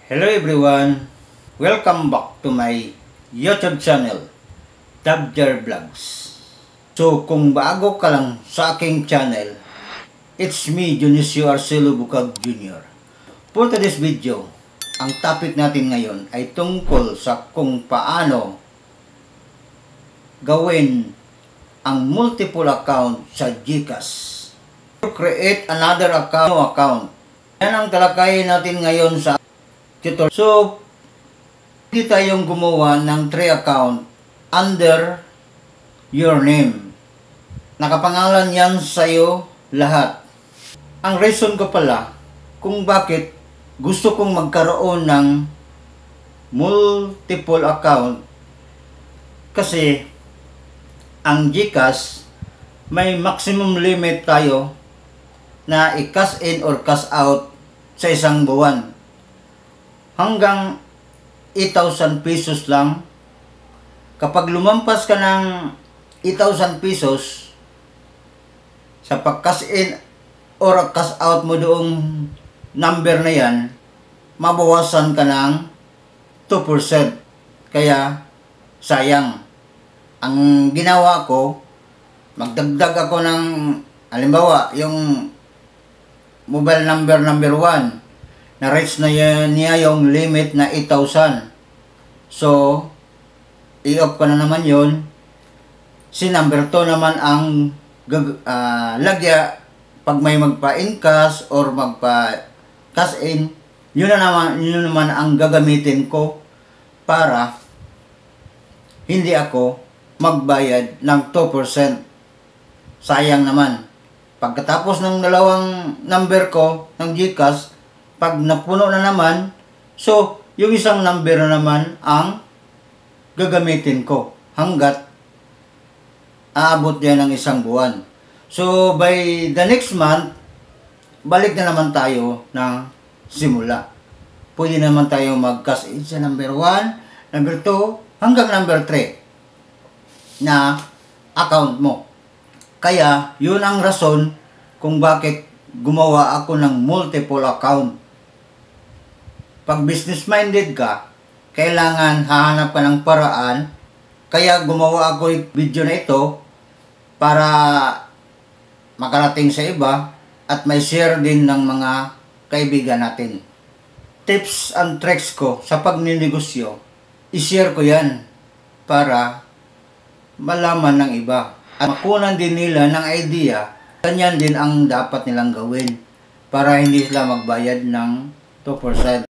Hello everyone! Welcome back to my YouTube channel, Tabjar Vlogs. So kung bago ka lang sa aking channel, it's me, Dionisio Arcelo Bucag Jr. For today's video, ang topic natin ngayon ay tungkol sa kung paano gawin ang multiple account sa GCash. To create another account. Yan ang talakayin natin ngayon sa tutorial. So, hindi tayong gumawa ng 3 account under your name. Nakapangalan yan sa'yo lahat. Ang reason ko pala kung bakit gusto kong magkaroon ng multiple account kasi ang GCash may maximum limit tayo na i-cash in or cash out sa isang buwan. Hanggang 8,000 pesos lang. Kapag lumampas ka ng 8,000 pesos sa pag-cash in or cash out mo doong number na yan, mabawasan ka ng 2%. Kaya sayang. Ang ginawa ko, magdagdag ako ng, halimbawa, yung mobile number 1, na-reach na niya yung limit na 8,000. So, i-off ko na naman yun. Si number 2 naman ang lagya pag may magpa-in-cash or magpa-cash in, yun naman ang gagamitin ko para hindi ako magbayad ng 2%. Sayang naman. Pagkatapos ng dalawang number ko ng GCash, pag napuno na naman, so yung isang number na naman ang gagamitin ko hanggat aabot yan ng isang buwan. So by the next month, balik na naman tayo ng simula. Pwede naman tayo mag-cash in sa number 1, number 2, hanggang number 3 na account mo. Kaya yun ang rason kung bakit gumawa ako ng multiple account. Pag business-minded ka, kailangan hahanap ka ng paraan. Kaya gumawa ako ng video na ito para makarating sa iba at may share din ng mga kaibigan natin. Tips and tricks ko sa pagninegosyo, i-share ko yan para malaman ng iba. At makunan din nila ng idea, ganyan din ang dapat nilang gawin para hindi sila magbayad ng 2%.